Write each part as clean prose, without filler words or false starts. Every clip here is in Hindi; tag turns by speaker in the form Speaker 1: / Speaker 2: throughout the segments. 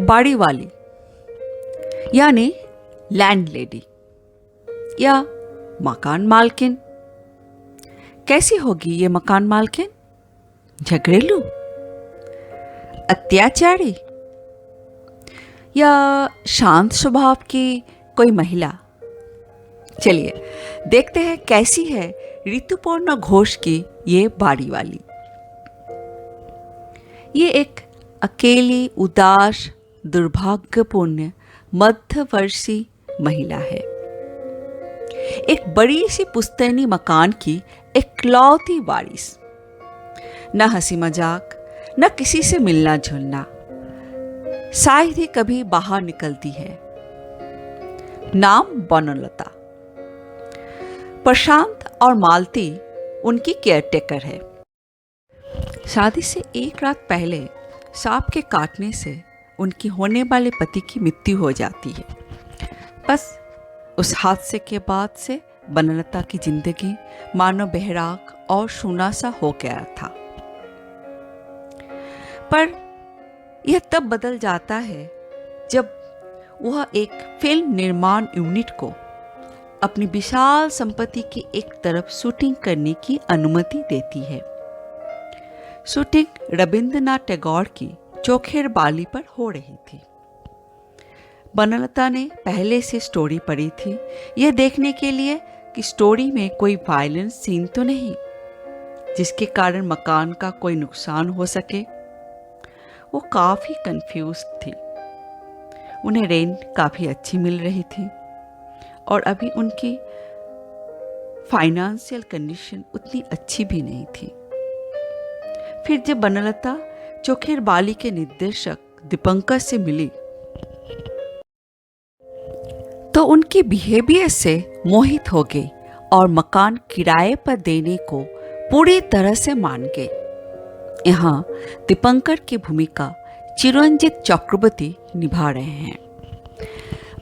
Speaker 1: बाड़ी वाली यानी लैंडलेडी या मकान मालकिन। कैसी होगी ये मकान मालकिन? झगड़ेलू, अत्याचारी या शांत स्वभाव की कोई महिला? चलिए देखते हैं कैसी है ऋतुपर्णा घोष की ये बाड़ी वाली। ये एक अकेली, उदास, दुर्भाग्यपूर्ण मध्यवर्षी महिला है। एक बड़ी सी पुश्तैनी मकान की इकलौती वारिस। न हंसी मजाक, न किसी से मिलना जुलना, शायद ही कभी बाहर निकलती है। नाम बनलता। प्रशांत और मालती उनकी केयरटेकर है। शादी से एक रात पहले सांप के काटने से उनकी होने वाले पति की मृत्यु हो जाती है। बस उस हादसे के बाद से बनलता की जिंदगी मानो बहराग और सूना सा हो गया था। पर यह तब बदल जाता है जब वह एक फिल्म निर्माण यूनिट को अपनी विशाल संपत्ति की एक तरफ शूटिंग करने की अनुमति देती है। शूटिंग रविंद्रनाथ टैगोर की चोखेर बाली पर हो रही थी। बनलता ने पहले से स्टोरी पढ़ी थी, यह देखने के लिए कि स्टोरी में कोई वायलेंस सीन तो नहीं जिसके कारण मकान का कोई नुकसान हो सके। वो काफ़ी कंफ्यूज थी। उन्हें रेंट काफ़ी अच्छी मिल रही थी और अभी उनकी फाइनेंशियल कंडीशन उतनी अच्छी भी नहीं थी। फिर जब बनलता चोखेर बाली के निर्देशक दीपंकर से मिली तो उनके बिहेवियर से मोहित हो गई और मकान किराए पर देने को पूरी तरह से मान गए। यहाँ दीपंकर की भूमिका चिरंजीत चक्रवर्ती निभा रहे हैं।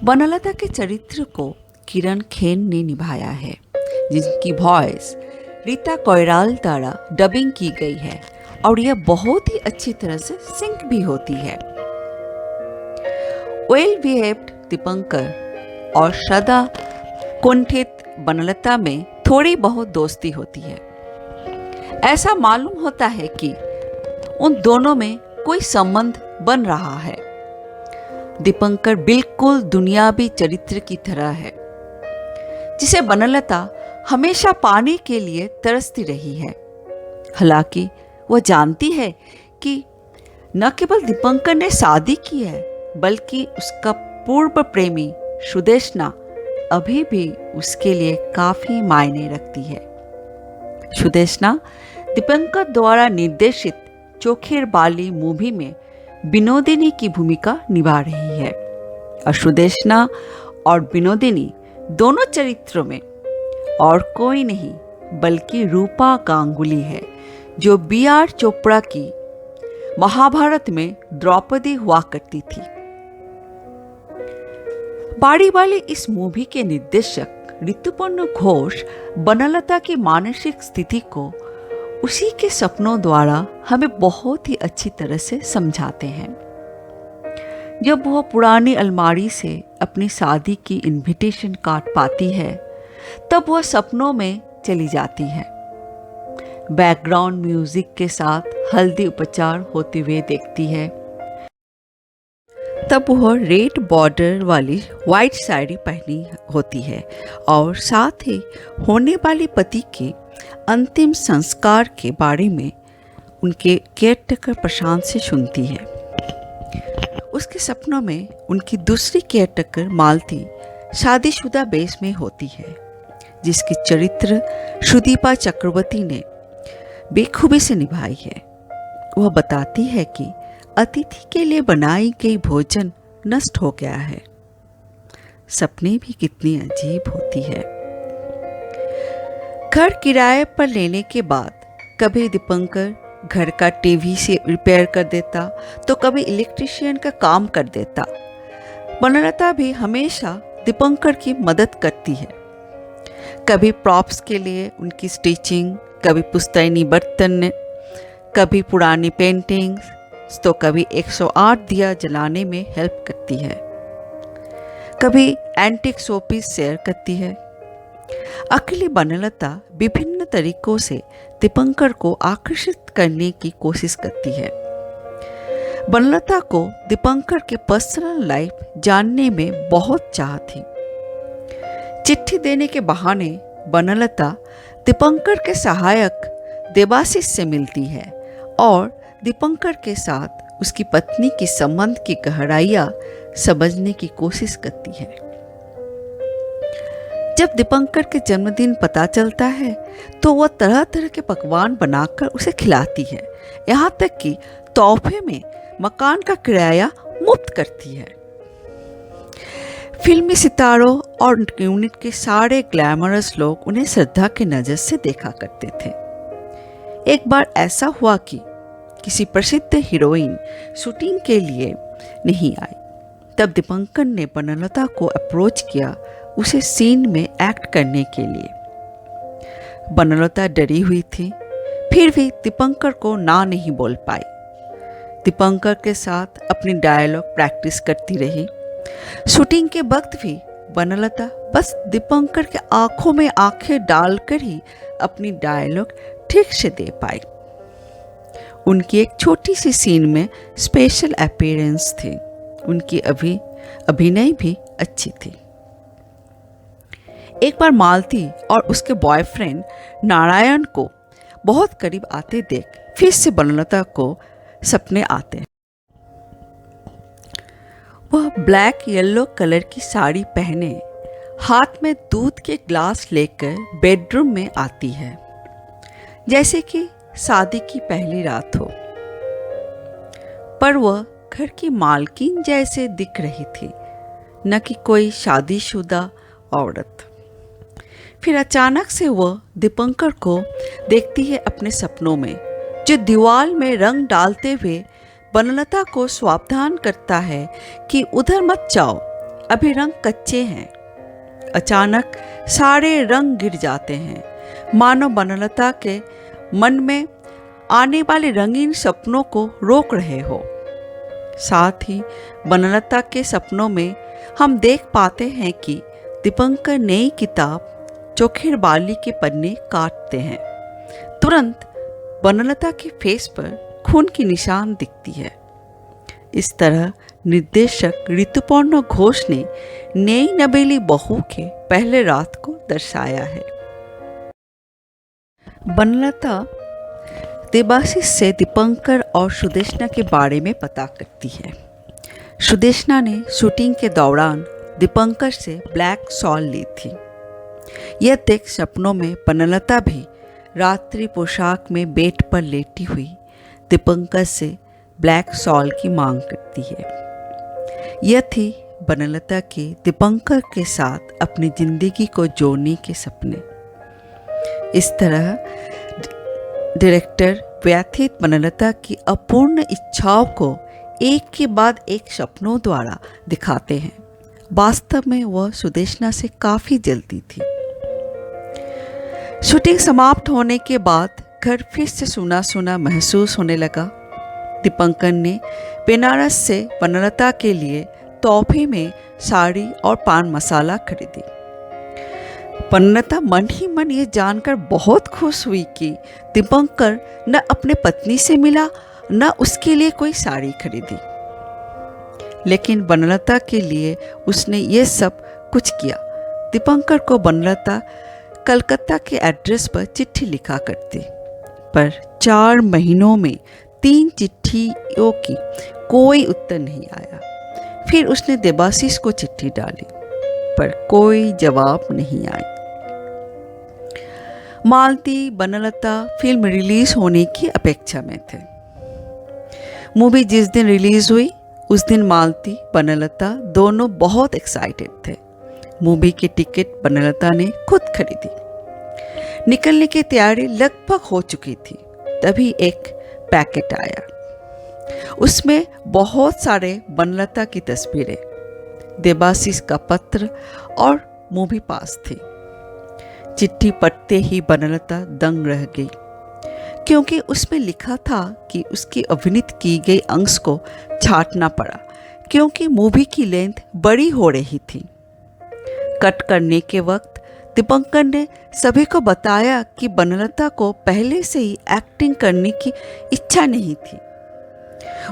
Speaker 1: बनलता के चरित्र को किरण खेन ने निभाया है, जिनकी वॉइस रीता कोइराला द्वारा डबिंग की गई है और यह बहुत ही अच्छी तरह से सिंक भी होती है। वेल बिहेव्ड दीपंकर और सदा कुंठित बनलता में थोड़ी बहुत दोस्ती होती है। ऐसा मालूम होता है कि उन दोनों में कोई संबंध बन रहा है। दीपंकर बिल्कुल दुनियावी चरित्र की तरह है, जिसे बनलता हमेशा पाने के लिए तरसती रही है। हालांकि वह जानती है कि न केवल दीपंकर ने शादी की है, बल्कि उसका पूर्व प्रेमी सुदेशना अभी भी उसके लिए काफी मायने रखती है। सुदेशना दीपंकर द्वारा निर्देशित चोखेर बाली मूवी में विनोदिनी की भूमिका निभा रही है और सुदेशना और विनोदिनी दोनों चरित्रों में और कोई नहीं बल्कि रूपा गांगुली है, जो B.R. चोपड़ा की महाभारत में द्रौपदी हुआ करती थी। बाड़ी वाली इस मूवी के निर्देशक ऋतुपर्णा घोष बनलता की मानसिक स्थिति को उसी के सपनों द्वारा हमें बहुत ही अच्छी तरह से समझाते हैं। जब वह पुरानी अलमारी से अपनी शादी की इनविटेशन कार्ड पाती है, तब वह सपनों में चली जाती है। बैकग्राउंड म्यूजिक के साथ हल्दी उपचार होते हुए देखती है। तब वह रेड बॉर्डर वाली वाइट साड़ी पहनी होती है और साथ ही होने वाले पति के अंतिम संस्कार के बारे में उनके केयरटेकर प्रशांत से सुनती है। उसके सपनों में उनकी दूसरी केयरटेकर मालती शादीशुदा बेस में होती है, जिसकी चरित्र सुदीपा चक्रवर्ती ने बेखूबी से निभाई है। वह बताती है कि अतिथि के लिए बनाई गई भोजन नष्ट हो गया है। सपने भी कितनी अजीब होती है। घर किराए पर लेने के बाद कभी दीपंकर घर का टीवी से रिपेयर कर देता तो कभी इलेक्ट्रिशियन का काम कर देता। बनलता भी हमेशा दीपंकर की मदद करती है, कभी प्रॉप्स के लिए उनकी स्टिचिंग, कभी पुश्तैनी बर्तन, कभी पुरानी पेंटिंग्स, तो कभी 108 दिया जलाने में हेल्प करती है, कभी एंटिक शोपीस शेयर करती है। अकेली बनलता विभिन्न तरीकों से दीपंकर को आकर्षित करने की कोशिश करती है। बनलता को दीपंकर के पर्सनल लाइफ जानने में बहुत चाह थी। चिट्ठी देने के बहाने बनलता दीपंकर के सहायक देवाशीष से मिलती है और दीपंकर के साथ उसकी पत्नी की संबंध की गहराइयां समझने की कोशिश करती है। जब दीपंकर के जन्मदिन पता चलता है तो वह तरह तरह के पकवान बनाकर उसे खिलाती है, यहाँ तक कि तोहफे में मकान का किराया मुफ्त करती है। फिल्मी सितारों और यूनिट के सारे ग्लैमरस लोग उन्हें श्रद्धा की नज़र से देखा करते थे। एक बार ऐसा हुआ कि किसी प्रसिद्ध हीरोइन शूटिंग के लिए नहीं आई। तब दीपंकर ने बनलता को अप्रोच किया उसे सीन में एक्ट करने के लिए। बनलता डरी हुई थी, फिर भी दीपंकर को ना नहीं बोल पाई। दीपंकर के साथ अपनी डायलॉग प्रैक्टिस करती रही। शूटिंग के वक्त भी बनलता बस दीपंकर के आंखों में आंखें डालकर ही अपनी डायलॉग ठीक से दे पाई। उनकी एक छोटी सी सीन में स्पेशल अपीयरेंस थी। उनकी अभिनय भी अच्छी थी। एक बार मालती और उसके बॉयफ्रेंड नारायण को बहुत करीब आते देख फिर से बनलता को सपने आते हैं। वह ब्लैक येलो कलर की साड़ी पहने हाथ में दूध के ग्लास लेकर बेडरूम में आती है, जैसे कि शादी की पहली रात हो। पर वह घर की मालकिन जैसे दिख रही थी, न कि कोई शादीशुदा औरत। फिर अचानक से वह दीपंकर को देखती है अपने सपनों में, जो दीवार में रंग डालते हुए बनलता को सावधान करता है कि उधर मत जाओ, अभी रंग कच्चे हैं। अचानक सारे रंग गिर जाते हैं, मानो बनलता के मन में आने वाले रंगीन सपनों को रोक रहे हो। साथ ही बनलता के सपनों में हम देख पाते हैं कि दीपंकर नई किताब चोखेर बाली के पन्ने काटते हैं। तुरंत बनलता के फेस पर खून की निशान दिखती है। इस तरह निर्देशक ऋतुपर्णा घोष ने नई नवेली बहू के पहले रात को दर्शाया है। बनलता देवाशीष से दीपंकर और सुदेशना के बारे में पता करती है। सुदेशना ने शूटिंग के दौरान दीपंकर से ब्लैक शॉल ली थी। यह देख सपनों में बनलता भी रात्रि पोशाक में बेड पर लेटी हुई दीपंकर से ब्लैक शॉल की मांग करती है। यह थी बनलता के दीपंकर के साथ अपनी जिंदगी को जोड़ने के सपने। इस तरह डायरेक्टर व्यथित बनलता की अपूर्ण इच्छाओं को एक के बाद एक सपनों द्वारा दिखाते हैं। वास्तव में वह सुदेशना से काफ़ी जलती थी। शूटिंग समाप्त होने के बाद घर फिर से सूना सूना महसूस होने लगा। दीपंकर ने बनारस से बनलता के लिए तोहफे में साड़ी और पान मसाला खरीदी। बनलता मन ही मन ये जानकर बहुत खुश हुई कि दीपंकर न अपने पत्नी से मिला न उसके लिए कोई साड़ी खरीदी। लेकिन बनलता के लिए उसने ये सब कुछ किया। दीपंकर को बनलता कलकत्ता के एड्रेस पर चिट्ठी लिखा करती, पर 4 महीनों में 3 चिट्ठियों की कोई उत्तर नहीं आया। फिर उसने देवाशीष को चिट्ठी डाली, पर कोई जवाब नहीं आई। मालती बनलता फिल्म रिलीज होने की अपेक्षा में थे। मूवी जिस दिन रिलीज हुई उस दिन मालती बनलता दोनों बहुत एक्साइटेड थे। मूवी की टिकट बनलता ने खुद खरीदी। निकलने की तैयारी लगभग हो चुकी थी, तभी एक पैकेट आया। उसमें बहुत सारे बनलता की तस्वीरें, देवाशीष का पत्र और मूवी पास थी। चिट्ठी पढ़ते ही बनलता दंग रह गई। क्योंकि उसमें लिखा था कि उसकी अभिनीत की गई अंश को छांटना पड़ा क्योंकि मूवी की लेंथ बड़ी हो रही थी। कट करने के वक्त दीपंकर ने सभी को बताया कि बनलता को पहले से ही एक्टिंग करने की इच्छा नहीं थी।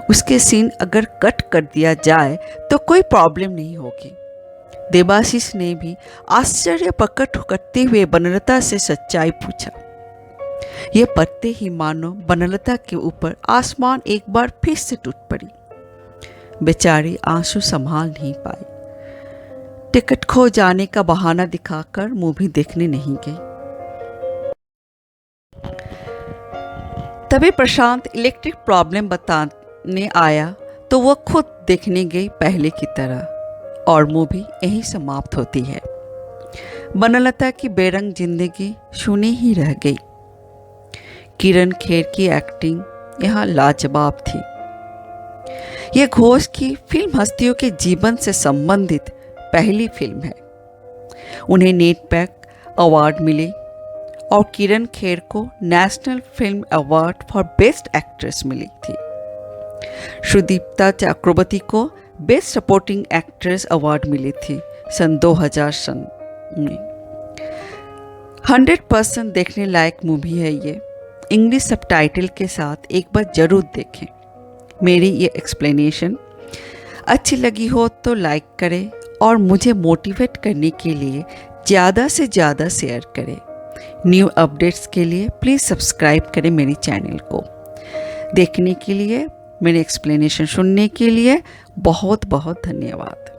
Speaker 1: उसके सीन अगर कट कर दिया जाए तो कोई प्रॉब्लम नहीं होगी। देवाशीष ने भी आश्चर्य प्रकट करते हुए बनलता से सच्चाई पूछा। यह पढ़ते ही मानो बनलता के ऊपर आसमान एक बार फिर से टूट पड़ी। बेचारी आंसू संभाल नहीं पाई। टिकट खो जाने का बहाना दिखाकर मूवी देखने नहीं गई। तभी प्रशांत इलेक्ट्रिक प्रॉब्लम बताने आया तो वह खुद देखने गई पहले की तरह, और मूवी यहीं समाप्त होती है। बनलता की बेरंग जिंदगी सुनी ही रह गई। किरण खेर की एक्टिंग यहाँ लाजवाब थी। यह घोष की फिल्म हस्तियों के जीवन से संबंधित पहली फिल्म है। उन्हें नेटपैक अवार्ड मिले और किरण खेर को national film award for best actress मिली थी। सुदीप्ता चक्रवर्ती को बेस्ट सपोर्टिंग एक्ट्रेस अवार्ड मिली थी सन 2000 में। 100% देखने लायक मूवी है ये। इंग्लिश सबटाइटल के साथ एक बार ज़रूर देखें। मेरी ये एक्सप्लेनेशन अच्छी लगी हो तो लाइक करें और मुझे मोटिवेट करने के लिए ज़्यादा से ज़्यादा शेयर करें। न्यू अपडेट्स के लिए प्लीज़ सब्सक्राइब करें मेरे चैनल को। देखने के लिए, मेरे एक्सप्लेनेशन सुनने के लिए बहुत बहुत धन्यवाद।